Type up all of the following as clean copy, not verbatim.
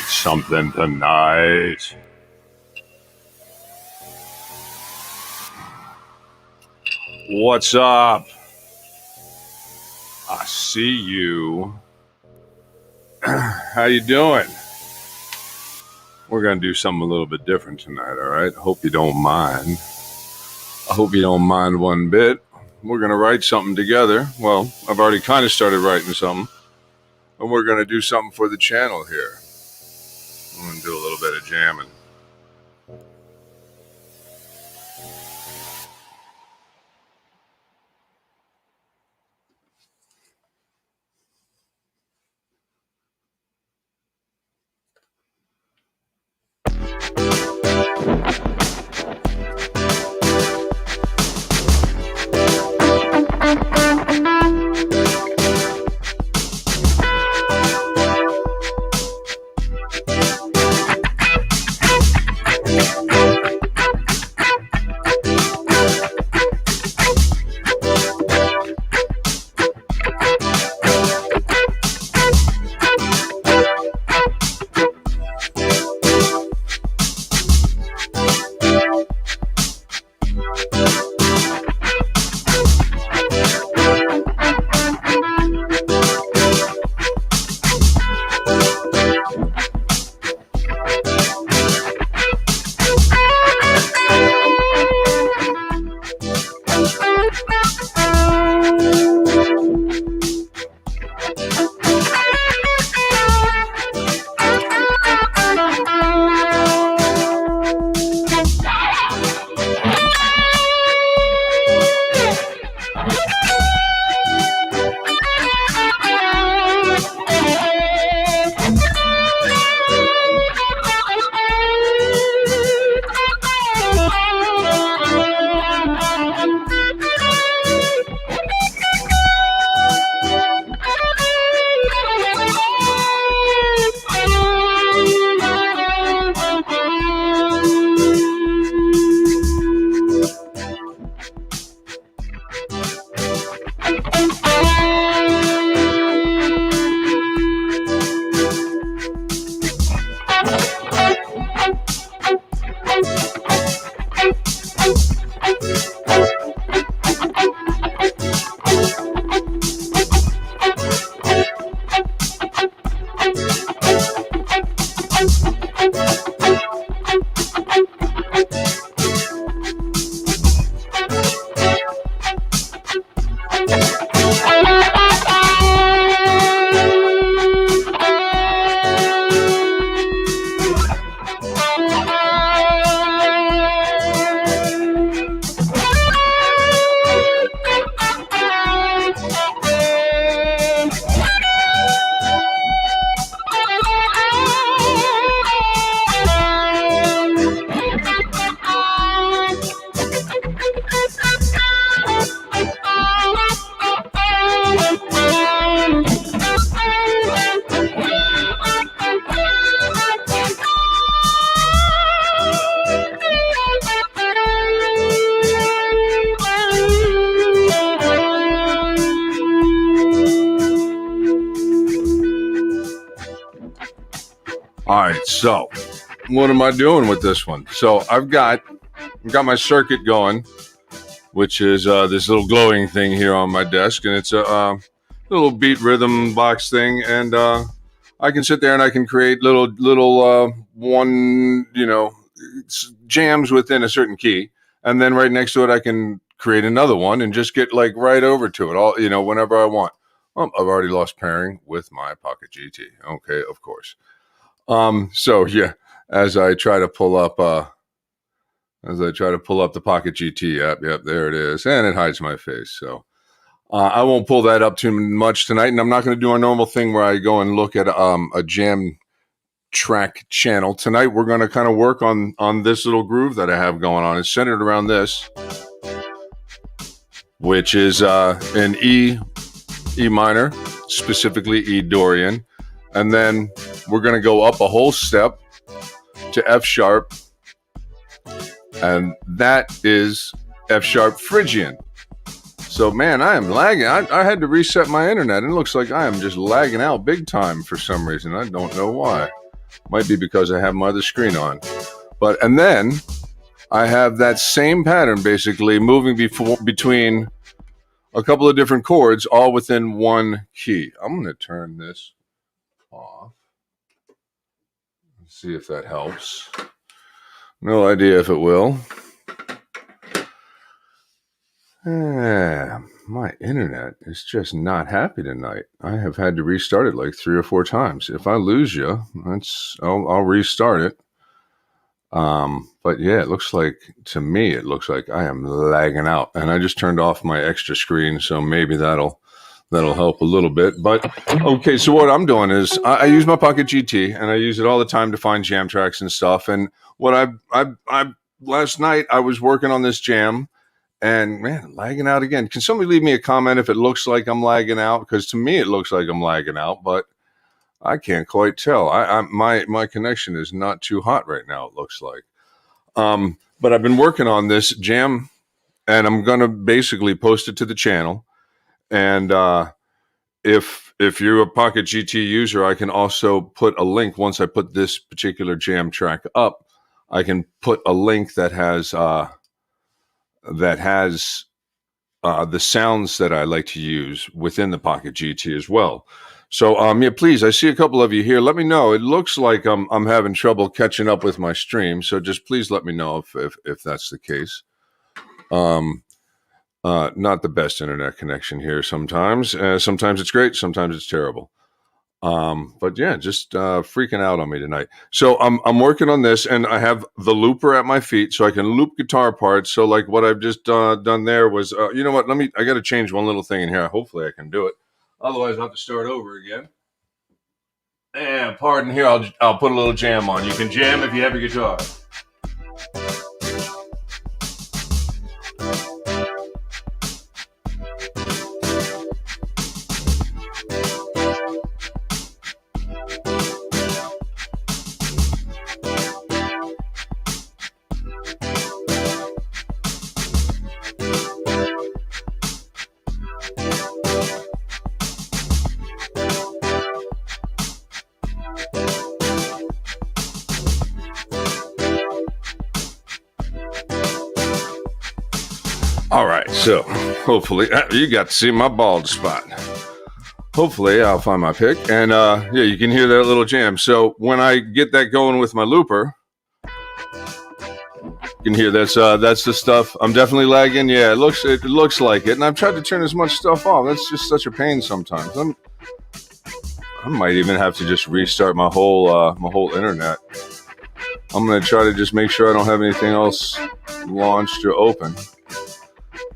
something tonight. What's up? I see you. How you doing? We're going to do something a little bit different tonight, all right? Hope you don't mind. I hope you don't mind one bit. We're going to write something together. Well, I've already kind of started writing something. And we're going to do something for the channel here. I'm going to do a little bit of jamming. All right, so what am I doing with this one? So I've got my circuit going, which is this little glowing thing here on my desk, and it's a little beat rhythm box thing, and I can sit there and I can create little one, jams within a certain key, and then right next to it I can create another one and just get like right over to it all, whenever I want. I've already lost pairing with my Pocket GT. Okay, of course. So yeah, as I try to pull up the Pocket GT app, yep, there it is, and it hides my face. So I won't pull that up too much tonight, and I'm not going to do our normal thing where I go and look at a jam track channel. Tonight we're going to kind of work on this little groove that I have going on. It's centered around this, which is an E minor, specifically E Dorian. And then we're going to go up a whole step to F sharp. And that is F sharp Phrygian. So, man, I am lagging. I had to reset my internet, and it looks like I am just lagging out big time for some reason. I don't know why. Might be because I have my other screen on. And then I have that same pattern basically moving between a couple of different chords all within one key. I'm going to turn this off. Let's see if that helps. No idea if it will. My internet is just not happy tonight. I have had to restart it like 3 or 4 times. If I lose you, I'll restart it. But yeah, it looks like I am lagging out, and I just turned off my extra screen, so maybe that'll help a little bit. But okay, so what I'm doing is I use my Pocket GT, and I use it all the time to find jam tracks and stuff. And what I last night I was working on this jam, and man, lagging out again. Can somebody leave me a comment if it looks like I'm lagging out? Because to me it looks like I'm lagging out, but I can't quite tell. My connection is not too hot right now, it looks like. But I've been working on this jam, and I'm going to basically post it to the channel. And if you're a Pocket GT user, I can also put a link. Once I put this particular jam track up, I can put a link that has the sounds that I like to use within the Pocket GT as well. So yeah, please, I see a couple of you here. Let me know. It looks like I'm having trouble catching up with my stream, so just please let me know if that's the case. Not the best internet connection here sometimes. Sometimes it's great, sometimes it's terrible. But yeah, just freaking out on me tonight. So I'm working on this, and I have the looper at my feet, so I can loop guitar parts. So like what I've just done there was, you know what? I got to change one little thing in here. Hopefully I can do it. Otherwise I'll have to start over again. And pardon here, I'll put a little jam on. You can jam if you have a guitar. All right, so hopefully you got to see my bald spot. Hopefully I'll find my pick, and yeah, you can hear that little jam. So when I get that going with my looper, you can hear that's the stuff. I'm definitely lagging. Yeah, it looks like it, and I've tried to turn as much stuff off. That's just such a pain sometimes. I might even have to just restart my whole internet. I'm gonna try to just make sure I don't have anything else launched or open.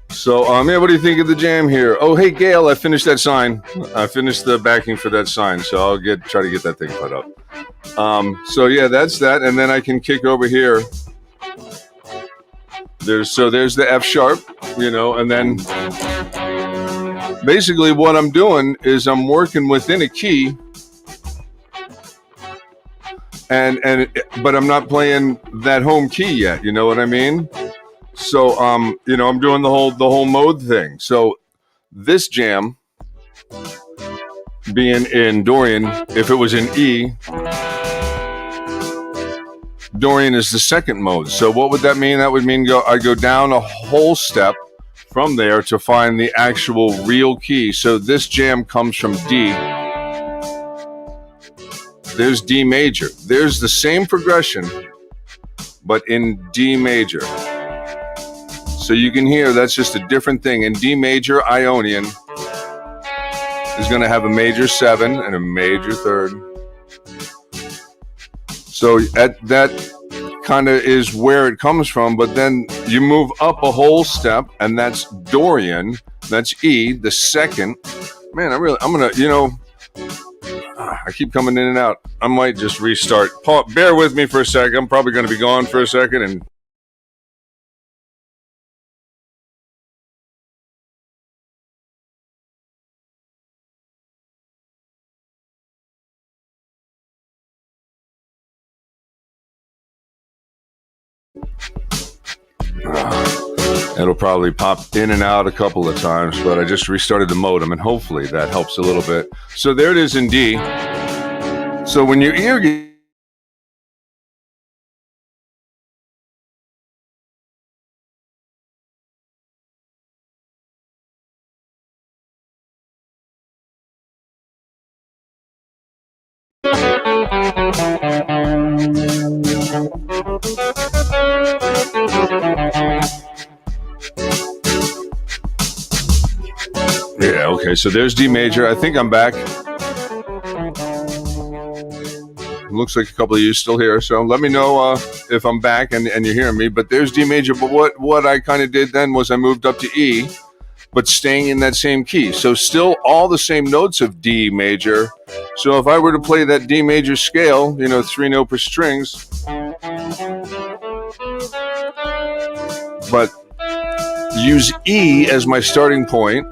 So, yeah, what do you think of the jam here? Oh, hey, Gail, I finished that sign. I finished the backing for that sign, so I'll try to get that thing put up. So, yeah, that's that, and then I can kick over here. There's the F sharp, and then basically what I'm doing is I'm working within a key, but I'm not playing that home key yet. You know what I mean? So, I'm doing the whole mode thing. So this jam being in Dorian, if it was in E, Dorian is the second mode. So what would that mean? That would mean I go down a whole step from there to find the actual real key. So this jam comes from D. There's D major. There's the same progression, but in D major. So you can hear that's just a different thing. In D major, Ionian is going to have a major 7 and a major 3rd. So that kind of is where it comes from. But then you move up a whole step, and that's Dorian. That's E, the second. Man, I'm going to, I keep coming in and out. I might just restart. Paul, bear with me for a second. I'm probably going to be gone for a second, and it'll probably pop in and out a couple of times, but I just restarted the modem, and hopefully that helps a little bit. So there it is in D. So when your ear Yeah, okay, so there's D major. I think I'm back. Looks like a couple of you still here, so let me know if I'm back and you're hearing me. But there's D major. But what I kind of did then was I moved up to E, but staying in that same key. So still all the same notes of D major. So if I were to play that D major scale, 3-note per strings, but use E as my starting point,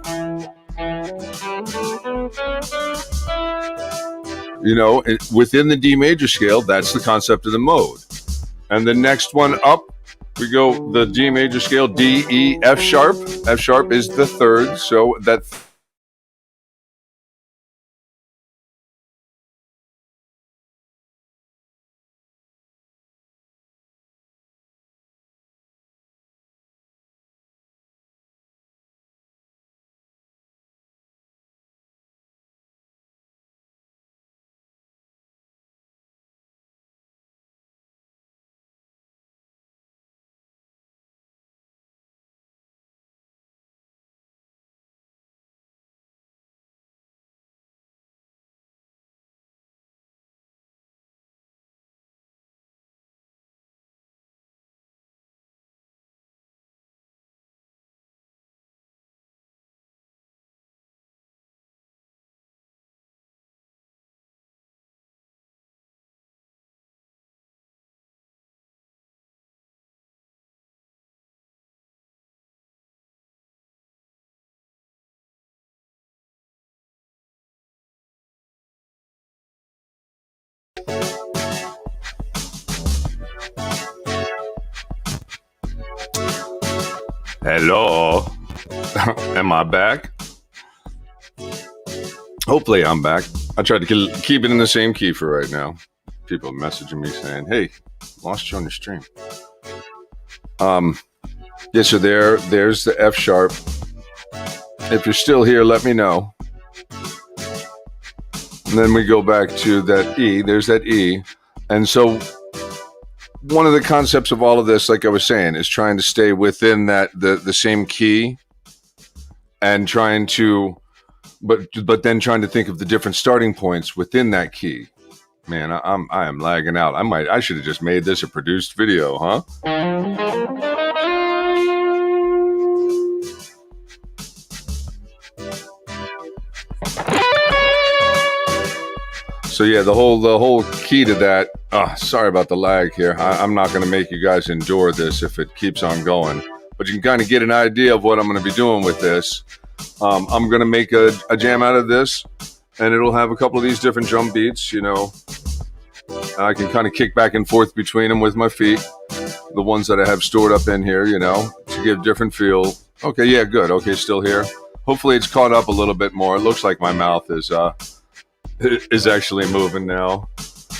within the D major scale, that's the concept of the mode. And the next one up, we go the D major scale, D, E, F sharp. F sharp is the third, so that hello. Am I back? Hopefully I'm back. I tried to keep it in the same key for right now. People messaging me saying, hey, lost you on your stream. Yeah, so there's the F sharp. If you're still here, let me know. And then we go back to that E. There's that E. And so one of the concepts of all of this, like I was saying, is trying to stay within that the same key and trying to, but then trying to think of the different starting points within that key. Man, I am lagging out. I should have just made this a produced video, huh? So yeah, the whole key to that. Sorry about the lag here. I'm not going to make you guys endure this if it keeps on going, but you can kind of get an idea of what I'm going to be doing with this. I'm going to make a jam out of this, and it'll have a couple of these different drum beats. I can kind of kick back and forth between them with my feet, the ones that I have stored up in here, to give different feel. Okay, yeah, good. Okay, still here. Hopefully it's caught up a little bit more. It looks like my mouth is actually moving now.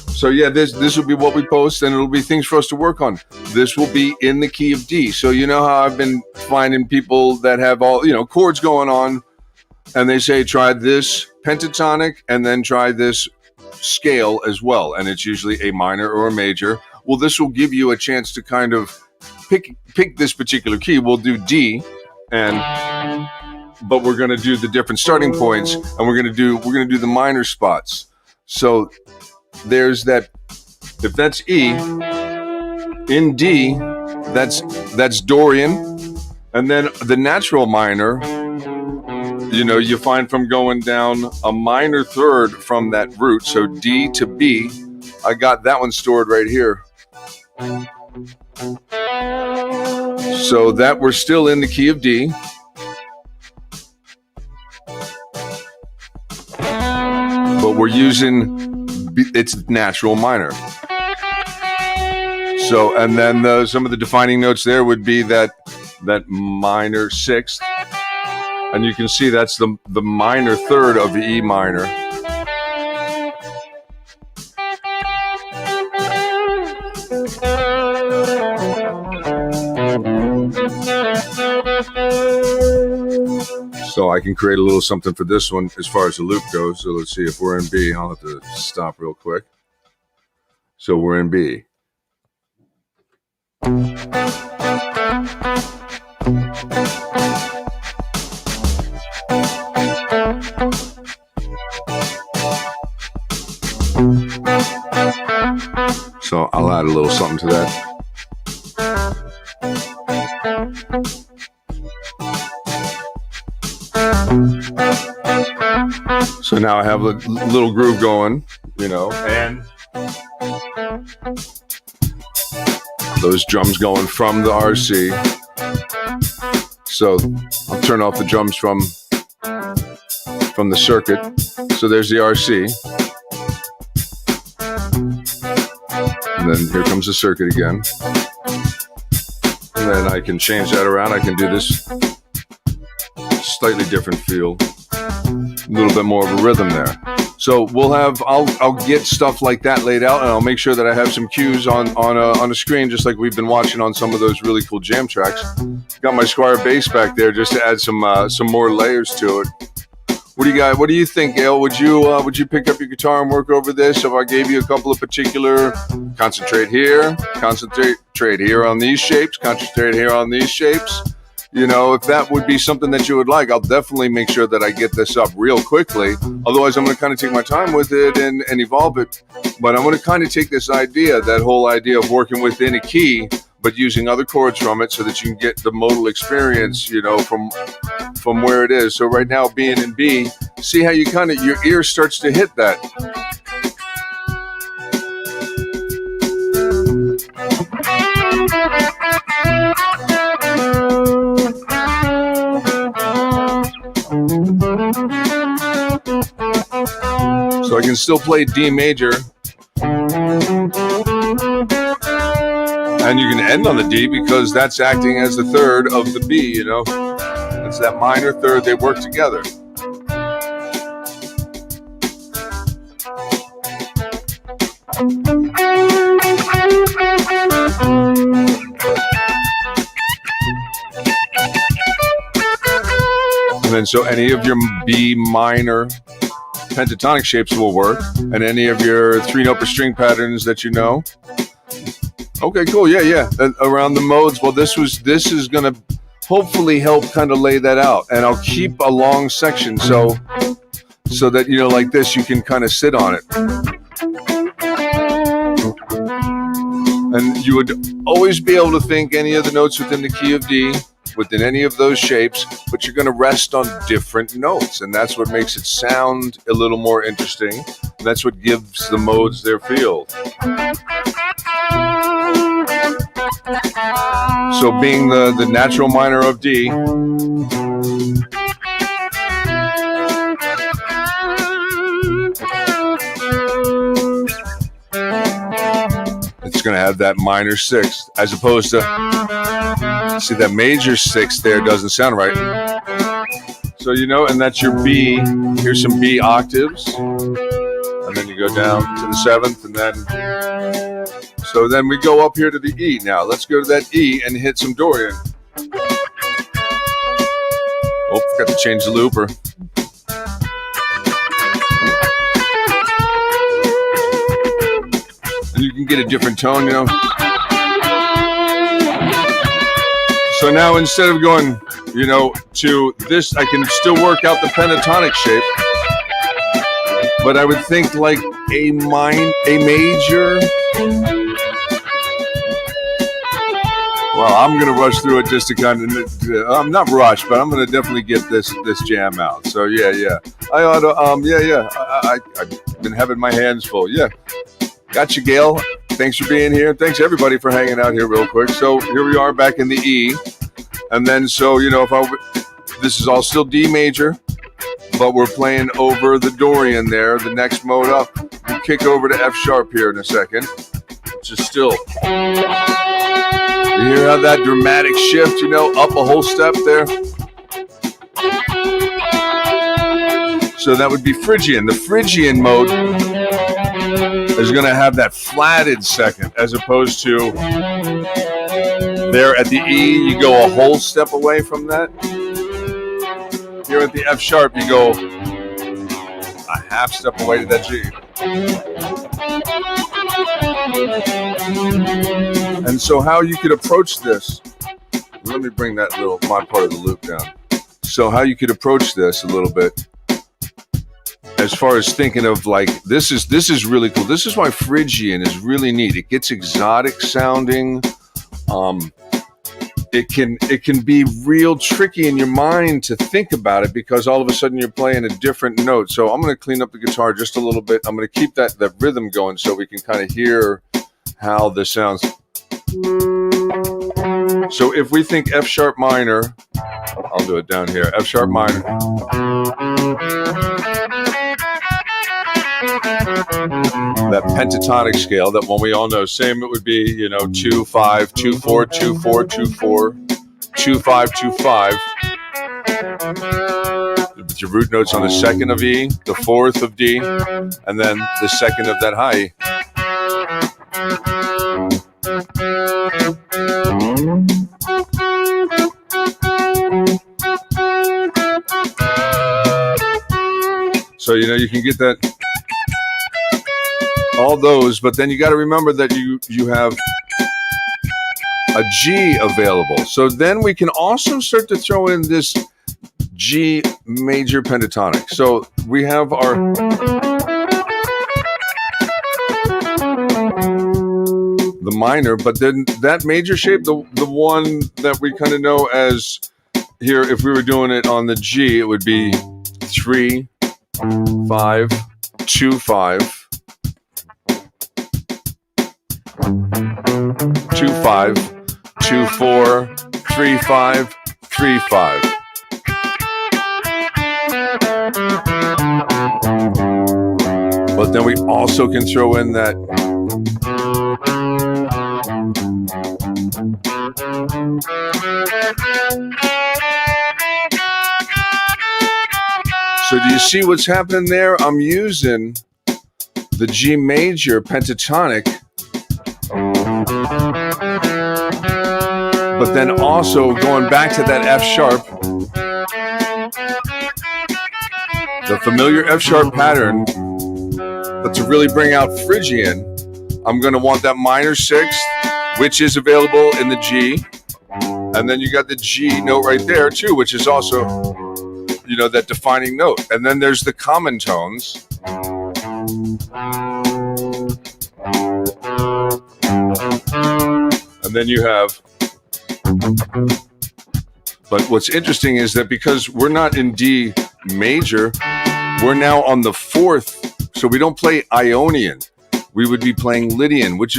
So yeah, this will be what we post, and it'll be things for us to work on. This will be in the key of D. So you know how I've been finding people that have all, chords going on, and they say try this pentatonic and then try this scale as well, and it's usually a minor or a major. Well, this will give you a chance to kind of pick this particular key. We'll do D, but we're going to do the different starting points, and we're going to do the minor spots. So there's that. If that's E, in D, that's Dorian, and then the natural minor. You find from going down a minor third from that root, so D to B. I got that one stored right here. So that we're still in the key of D. But we're using its natural minor. So, and then some of the defining notes there would be that minor sixth. And you can see that's the minor third of the E minor. So I can create a little something for this one as far as the loop goes. So let's see if we're in B. I'll have to stop real quick. So we're in B. So I'll add a little something to that. So now I have a little groove going, and those drums going from the RC. So I'll turn off the drums from the circuit. So there's the RC. And then here comes the circuit again. And then I can change that around. I can do this slightly different feel. A little bit more of a rhythm there. So I'll get stuff like that laid out, and I'll make sure that I have some cues on a screen, just like we've been watching on some of those really cool jam tracks. Got my Squire bass back there just to add some more layers to it. What do you think, Gail? Would you pick up your guitar and work over this if I gave you a couple of particular concentrate here here on these shapes, concentrate here on these shapes? If that would be something that you would like, I'll definitely make sure that I get this up real quickly. Otherwise, I'm going to kind of take my time with it and evolve it. But I'm going to kind of take this idea, that whole idea of working within a key, but using other chords from it so that you can get the modal experience, from where it is. So right now, being in B, see how your ear starts to hit that. So I can still play D major, and you can end on the D because that's acting as the third of the B, It's that minor third, they work together. And then so any of your B minor pentatonic shapes will work, and any of your 3-note per string patterns that you know. Okay, cool. Yeah. And around the modes, well, this is gonna hopefully help kind of lay that out, and I'll keep a long section so that like this, you can kind of sit on it, and you would always be able to think any of the notes within the key of D, within any of those shapes, but you're going to rest on different notes, and that's what makes it sound a little more interesting. That's what gives the modes their feel. So being the natural minor of D, it's going to have that minor sixth, as opposed to, see, that major sixth there doesn't sound right. So, and that's your B. Here's some B octaves. And then you go down to the seventh, and then we go up here to the E. Now, let's go to that E and hit some Dorian. Oh, forgot to change the looper. And you can get a different tone, So now instead of going, to this, I can still work out the pentatonic shape. But I would think like a major. Well, I'm going to rush through it just to kind of, I'm not rush, but I'm going to definitely get this jam out. So yeah. I ought to, I've been having my hands full. Yeah. Gotcha, Gail. Thanks for being here. Thanks everybody for hanging out here real quick. So here we are back in the E. And then, so, this is all still D major, but we're playing over the Dorian there, the next mode up. We'll kick over to F sharp here in a second, which is still. You hear how that dramatic shift, up a whole step there? So that would be Phrygian. The Phrygian mode is going to have that flatted second, as opposed to there at the E, you go a whole step away from that. Here at the F sharp, you go a half step away to that G. And so how you could approach this, let me bring that my part of the loop down. So how you could approach this a little bit, as far as thinking of like, this is really cool. This is why Phrygian is really neat. It gets exotic sounding. It can be real tricky in your mind to think about it, because all of a sudden you're playing a different note. So I'm going to clean up the guitar just a little bit. I'm going to keep that rhythm going so we can kind of hear how this sounds. So if we think F sharp minor, I'll do it down here, F sharp minor. That pentatonic scale, that one we all know, same it would be, 2 5 2 4 2 4 2 4 2 5 2 5. With your root notes on the second of E, the fourth of D, and then the second of that high. So you can get that, all those, but then you got to remember that you have a G available. So then we can also start to throw in this G major pentatonic. So we have the minor, but then that major shape, the one that we kind of know as here, if we were doing it on the G, it would be 3 5 2 5 2 5 2 4 3 5 3 5. But then we also can throw in that So do you see what's happening there? I'm using the G major pentatonic, but then also going back to that F sharp, the familiar F sharp pattern. But to really bring out Phrygian, I'm going to want that minor sixth, which is available in the G. And then you got the G note right there too, which is also, that defining note. And then there's the common tones. And then you have, but what's interesting is that because we're not in D major, we're now on the fourth. So we don't play Ionian. We would be playing Lydian, which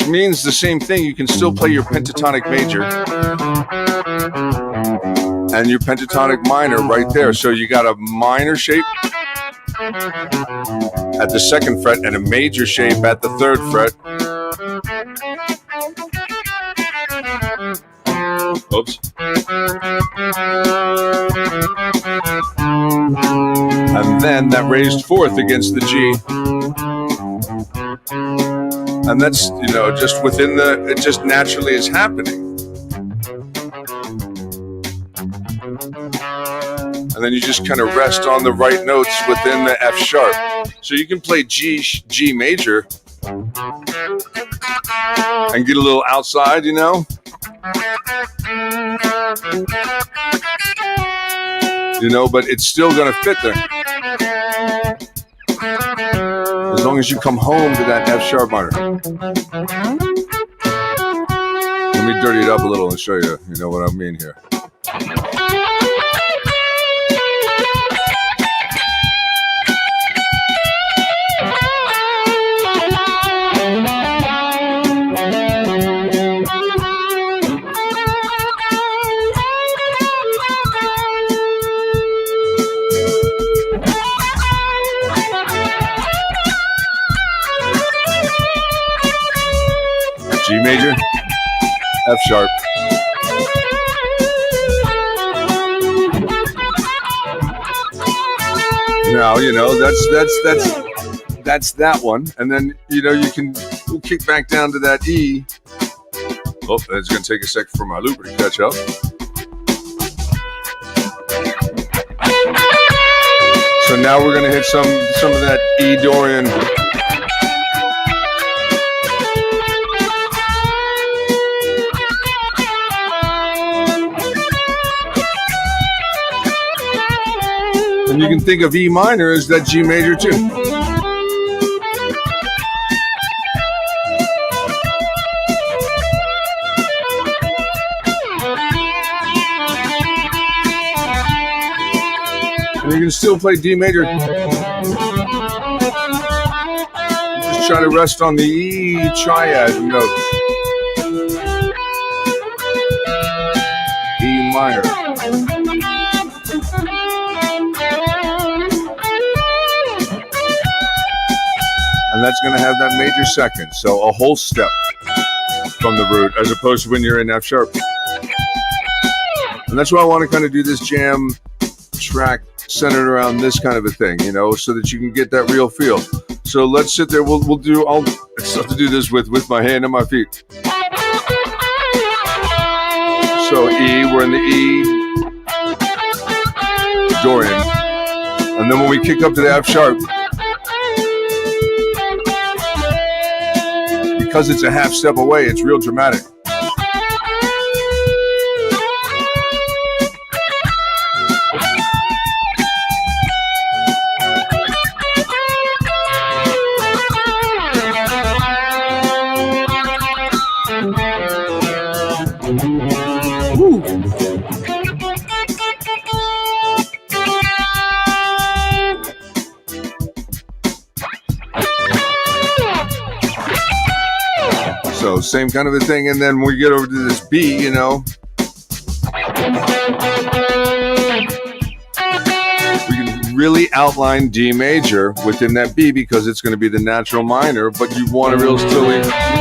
means the same thing. You can still play your pentatonic major and your pentatonic minor right there. So you got a minor shape at the second fret and a major shape at the third fret. Oops. And then that raised fourth against the G. And that's, just within it just naturally is happening. And then you just kind of rest on the right notes within the F sharp. So you can play G major and get a little outside, but it's still going to fit there. As long as you come home to that F sharp minor. Let me dirty it up a little and show you, what I mean here. G major, F sharp. Now, that's that one. And then, we'll kick back down to that E. Oh, it's going to take a second for my looper to catch up. So now we're going to hit some of that E Dorian And you can think of E minor as that G major too. And you can still play D major. Just try to rest on the E triad note. E minor. And that's going to have that major second. So a whole step from the root as opposed to when you're in F sharp. And that's why I want to kind of do this jam track centered around this kind of a thing, you know, so that you can get that real feel. So let's sit there. I'll have to do this with my hand and my feet. So E, we're in the E Dorian. And then when we kick up to the F sharp, because it's a half step away, it's real dramatic. Woo. So same kind of a thing, and then when we get over to this B, you know, we can really outline D major within that B because it's going to be the natural minor, but you want to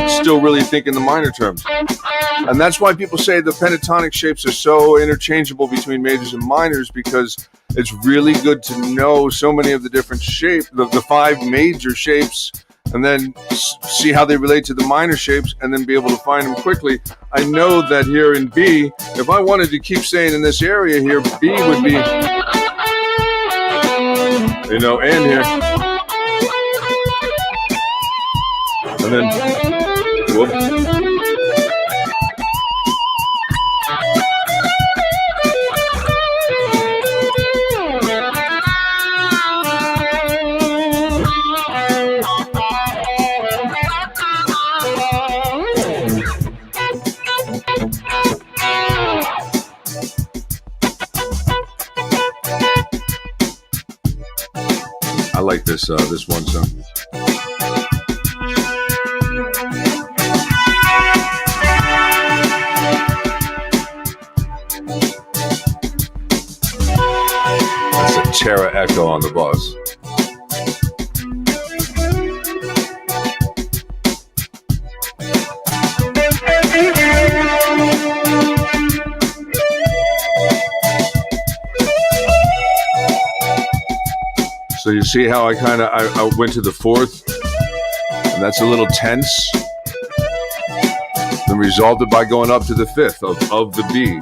still really think in the minor terms. And that's why people say the pentatonic shapes are so interchangeable between majors and minors, because it's really good to know so many of the different shapes, the 5 major shapes, and then see how they relate to the minor shapes and then be able to find them quickly. I know that here in B, if I wanted to keep staying in this area here, B would be, you know, and here. And then, whoop. I like this one song. That's a Terra Echo on the bus. So you see how I went to the 4th, and that's a little tense. Then resolved it by going up to the 5th of the B.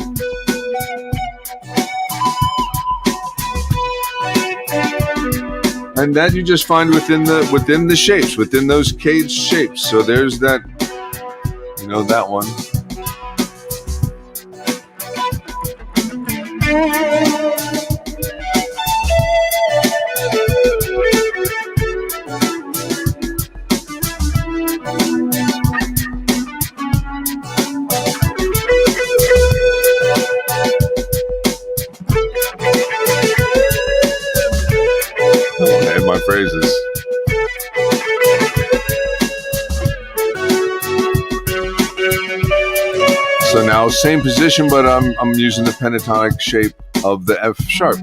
And that you just find within the shapes, within those caged shapes. So there's that, you know, that one. My phrases. So now same position, but I'm using the pentatonic shape of the F sharp.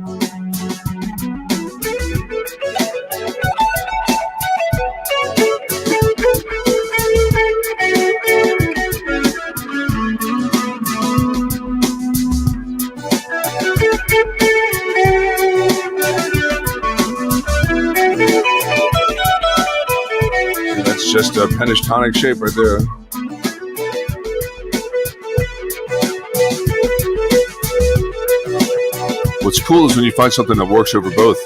Just a pentatonic shape right there. What's cool is when you find something that works over both.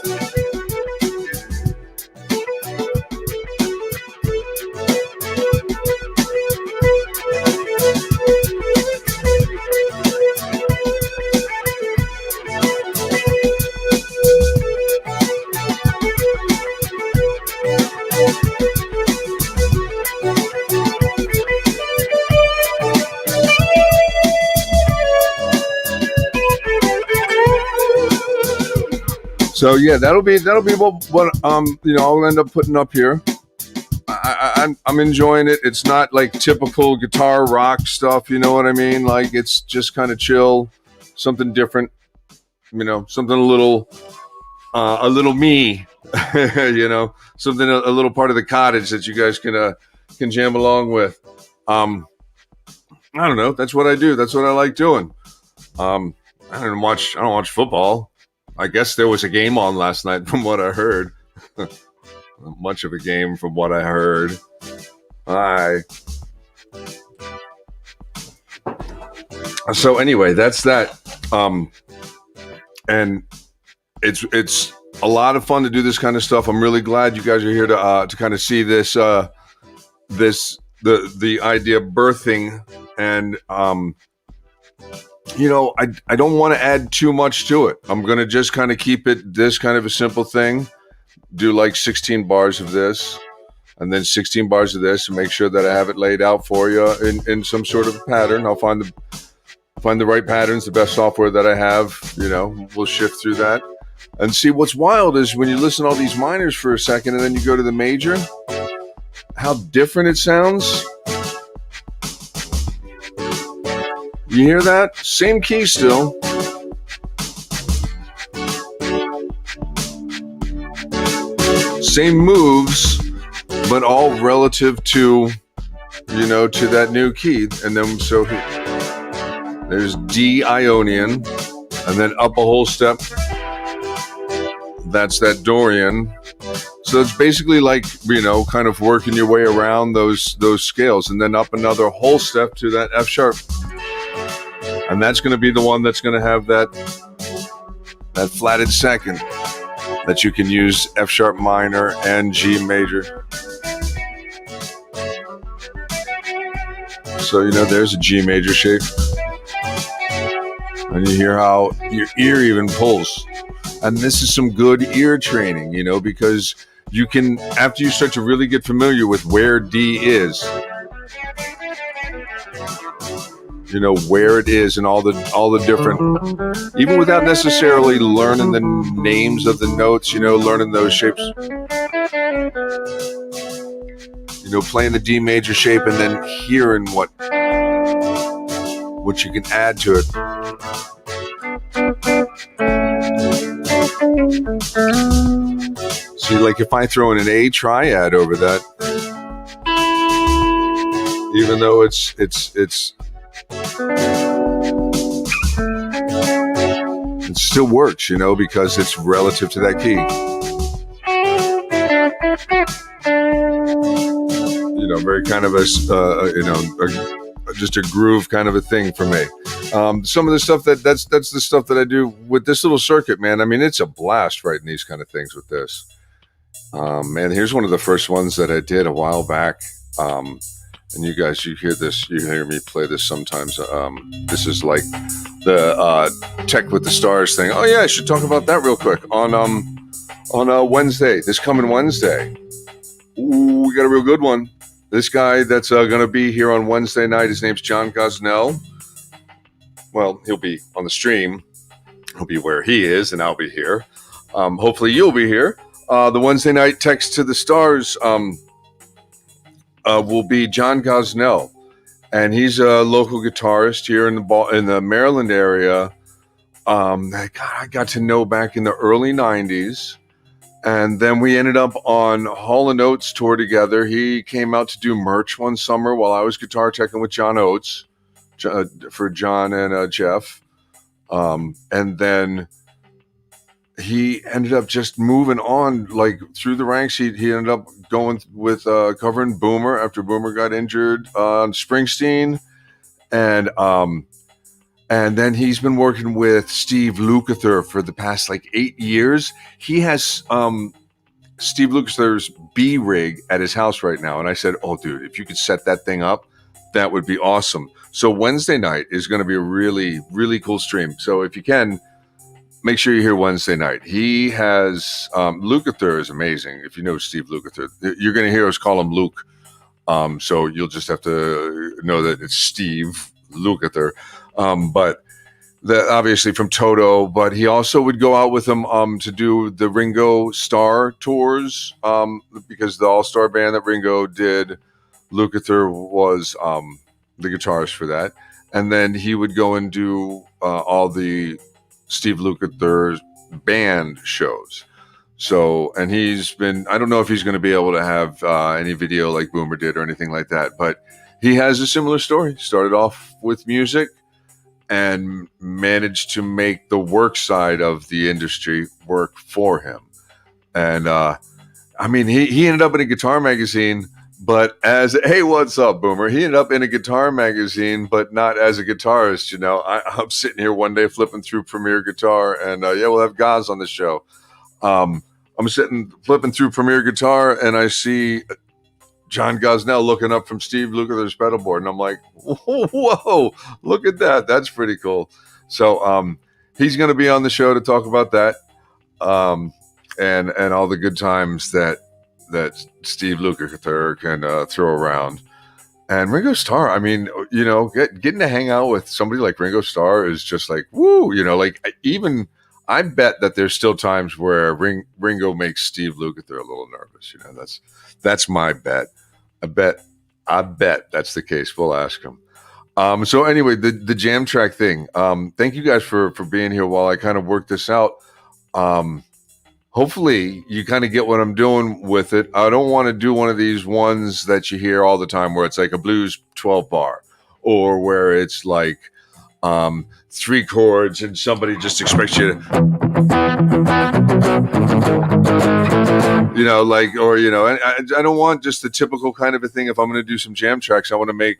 So yeah, that'll be what I'll end up putting up here. I'm enjoying it. It's not like typical guitar rock stuff, you know what I mean? Like it's just kind of chill, something different, something a little me, something a little part of the cottage that you guys can jam along with. I don't know. That's what I do. That's what I like doing. I don't watch football. I guess there was a game on last night, from what I heard. Much of a game, from what I heard. So anyway, that's that. And it's a lot of fun to do this kind of stuff. I'm really glad you guys are here to kind of see this the idea of birthing, and I don't want to add too much to it. I'm going to just kind of keep it this kind of a simple thing. Do like 16 bars of this, and then 16 bars of this, and make sure that I have it laid out for you in some sort of pattern. I'll find the right patterns, the best software that I have. We'll shift through that and see. What's wild is when you listen to all these minors for a second, and then you go to the major, how different it sounds. You hear that? Same key still. Same moves, but all relative to that new key. And then so there's D Ionian, and then up a whole step, that's that Dorian. So it's basically like, kind of working your way around those scales, and then up another whole step to that F sharp. And that's going to be the one that's going to have that flatted second that you can use F sharp minor and G major. So, there's a G major shape. And you hear how your ear even pulls. And this is some good ear training, because you can, after you start to really get familiar with where D is, where it is and all the different, even without necessarily learning the names of the notes, learning those shapes, playing the D major shape and then hearing what you can add to it. See, like if I throw in an A triad over that, even though it's it still works, because it's relative to that key. Very kind of just a groove kind of a thing for me. Some of the stuff that's the stuff that I do with this little circuit, man. I mean, it's a blast writing these kind of things with this. Man, here's one of the first ones that I did a while back. And you guys, you hear me play this sometimes. This is like the Tech with the Stars thing. Oh yeah, I should talk about that real quick on Wednesday, this coming Wednesday. Ooh, we got a real good one. This guy that's going to be here on Wednesday night, his name's John Gosnell. Well, he'll be on the stream. He'll be where he is, and I'll be here. Hopefully you'll be here. The Wednesday night Text to the Stars will be John Gosnell, and he's a local guitarist here in the Maryland area. I got to know back in the early 90s. And then we ended up on Hall & Oates tour together. He came out to do merch one summer while I was guitar teching with John Oates for John and Jeff. And then he ended up just moving on, like through the ranks. He ended up going with covering Boomer after Boomer got injured on Springsteen. And then he's been working with Steve Lukather for the past 8 years. He has Steve Lukather's B rig at his house right now. And I said, oh, dude, if you could set that thing up, that would be awesome. So Wednesday night is going to be a really, really cool stream. So if you can, make sure you're here Wednesday night. He has Lukather is amazing. If you know Steve Lukather, you're going to hear us call him Luke. So you'll just have to know that it's Steve Lukather. But that obviously from Toto, but he also would go out with him to do the Ringo Starr tours because the All Star band that Ringo did, Lukather was the guitarist for that, and then he would go and do all the Steve Lukather band shows. So, and he's been, I don't know if he's going to be able to have any video like Boomer did or anything like that, but he has a similar story. Started off with music and managed to make the work side of the industry work for him. And I mean, he ended up in a guitar magazine, but hey, what's up, Boomer? He ended up in a guitar magazine, but not as a guitarist. You know, I'm sitting here one day flipping through Premier Guitar, and yeah, we'll have Gaz on the show. I'm sitting flipping through Premier Guitar, and I see John Gosnell looking up from Steve Lukather's pedal board, and I'm like, whoa, look at that. That's pretty cool. So he's going to be on the show to talk about that and all the good times that Steve Lukather can throw around. And Ringo Starr, I mean, you know, getting to hang out with somebody like Ringo Starr is just like, woo, you know, like even I bet that there's still times where Ringo makes Steve Lukather a little nervous. You know, that's my bet. I bet that's the case. We'll ask him. So anyway, the jam track thing. Thank you guys for being here while I kind of work this out. Hopefully you kind of get what I'm doing with it. I don't want to do one of these ones that you hear all the time where it's like a blues 12 bar or where it's like 3 chords and somebody just expects you to, you know, like, or, you know, I don't want just the typical kind of a thing. If I'm going to do some jam tracks, I want to make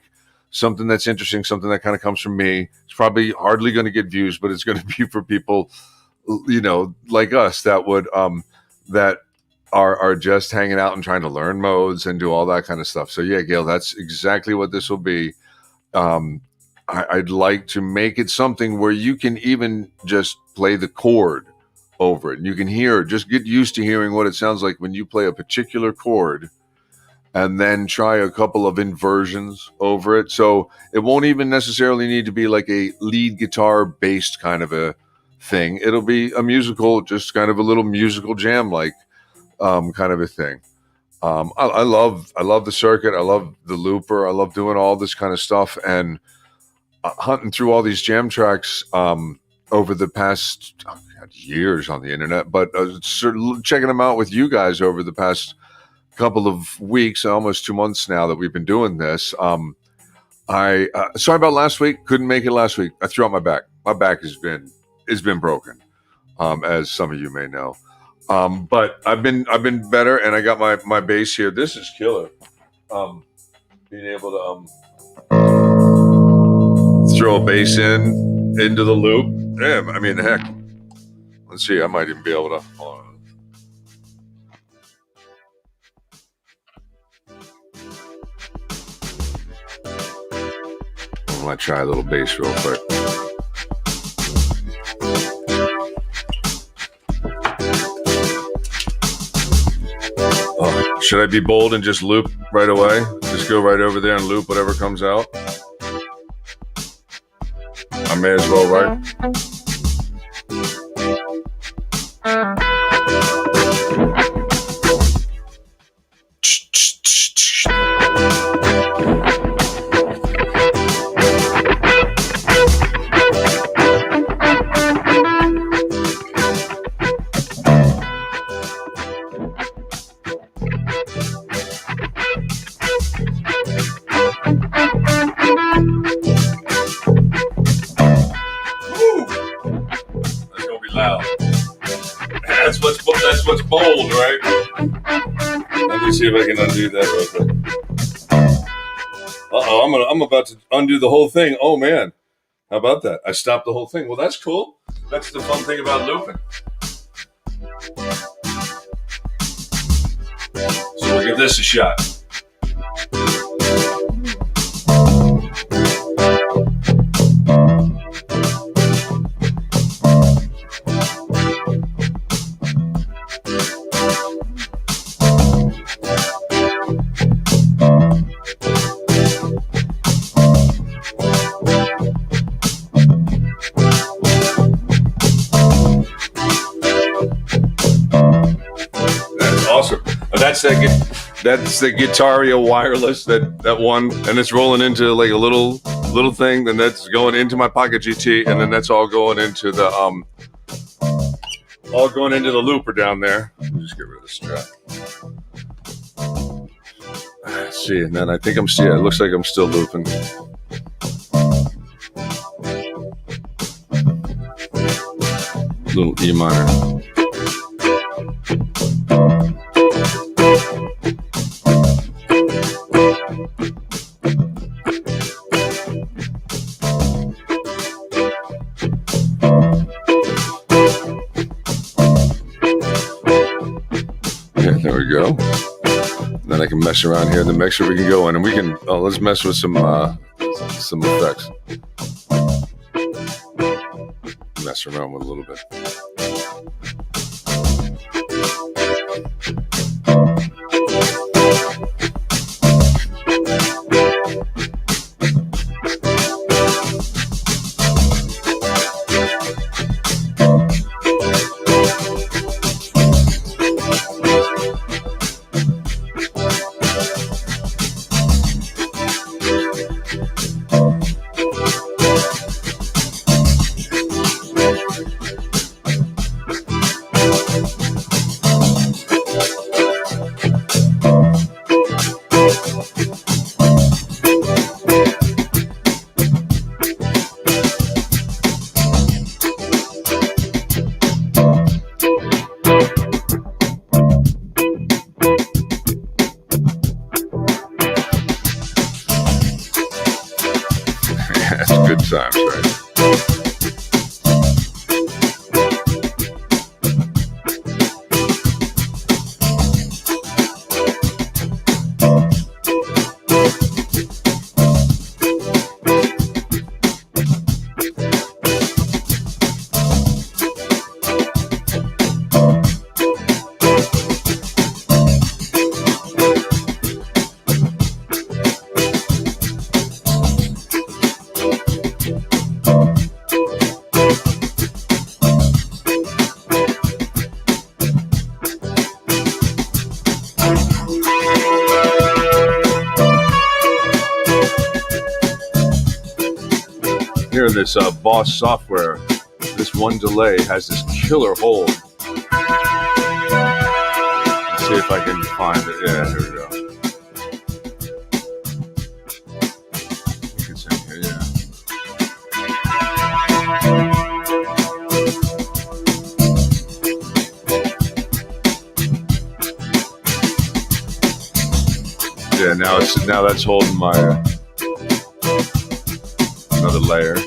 something that's interesting, something that kind of comes from me. It's probably hardly going to get views, but it's going to be for people, you know, like us that would, that are just hanging out and trying to learn modes and do all that kind of stuff. So yeah, Gail, that's exactly what this will be. I'd like to make it something where you can even just play the chord over it. And you can just get used to hearing what it sounds like when you play a particular chord and then try a couple of inversions over it. So it won't even necessarily need to be like a lead guitar based kind of a thing. It'll be a musical, just kind of a little musical jam like kind of a thing. I love the circuit. I love the looper. I love doing all this kind of stuff and hunting through all these jam tracks over the past years on the internet, but sort of checking them out with you guys over the past couple of weeks, almost 2 months now that we've been doing this. I sorry about last week. Couldn't make it last week. I threw out my back. My back has been broken, as some of you may know. But I've been better, and I got my bass here. This is killer. Being able to throw a bass into the loop. Yeah, I mean, heck. Let's see. I might even be able to. Hold on. I'm gonna try a little bass real quick. Oh, should I be bold and just loop right away? Just go right over there and loop whatever comes out? I may as well, right? That's what's bold, right? Let me see if I can undo that real quick. Uh-oh, I'm about to undo the whole thing. Oh man, how about that? I stopped the whole thing. Well, that's cool. That's the fun thing about looping. So we'll give this a shot. that's the Guitaria wireless, that one, and it's rolling into like a little thing, and that's going into my Pocket GT, and then that's all going into the looper down there. Just get rid of the strap. Let's see, and then I think it looks like I'm still looping. Little E minor. Yeah, there we go. Then I can mess around here in the mixer. We can go in and we can let's mess with some effects. Mess around with a little bit. Good times, right? Here in this Bast software, this one delay has this killer hold. Let's see if I can find it. Yeah, here we go. It's in here, yeah. Yeah, now that's holding my another layer.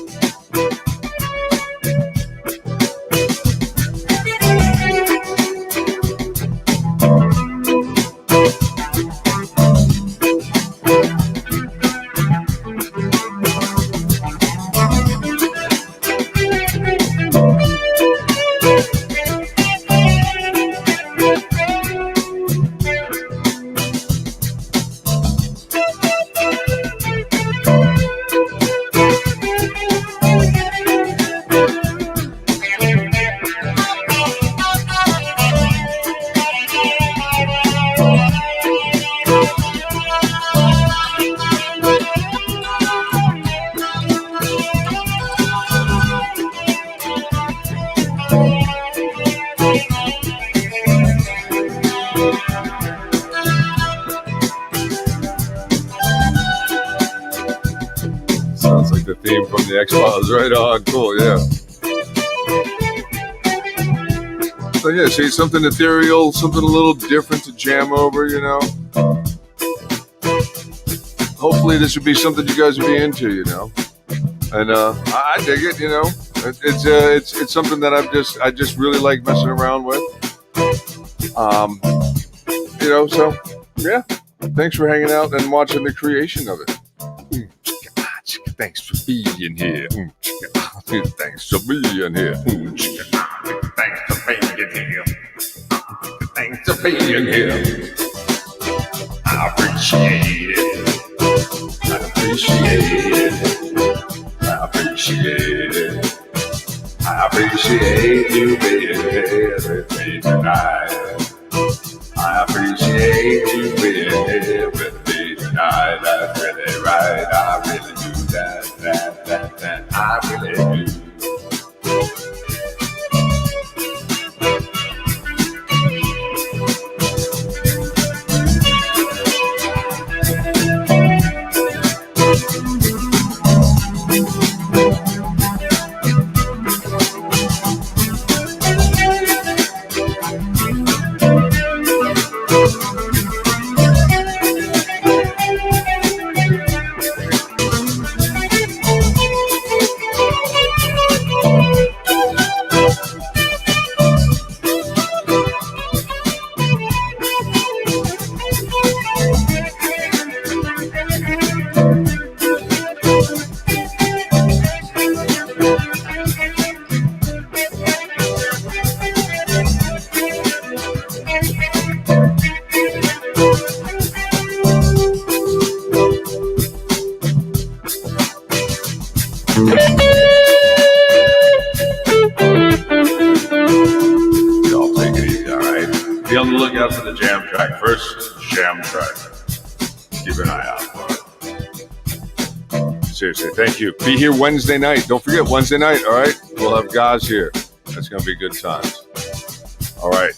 Sounds like the theme from the X-Files. Right on. Cool, yeah. So yeah, see, something ethereal, something a little different to jam over, you know. Hopefully this would be something you guys would be into, you know. And I dig it, you know. It's something that I just really like messing around with. You know, so yeah. Thanks for hanging out and watching the creation of it. Thanks for being here. Thanks for being here. Thanks for being here. Thanks for being here. I appreciate it. I appreciate it. I appreciate it. I appreciate you being here with me tonight. I I appreciate you being with me tonight. That's really right. I really do that. I really do. Y'all take it easy, all right? Be on the lookout for the jam track. First jam track. Keep an eye out for it. Seriously, thank you. Be here Wednesday night. Don't forget Wednesday night, all right? We'll have guys here. That's going to be good times. All right.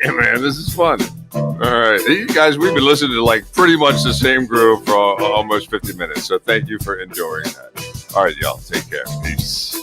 Damn, man, this is fun. All right. You guys, we've been listening to like pretty much the same groove for almost 50 minutes. So thank you for enjoying that. All right, y'all. Take care. Peace.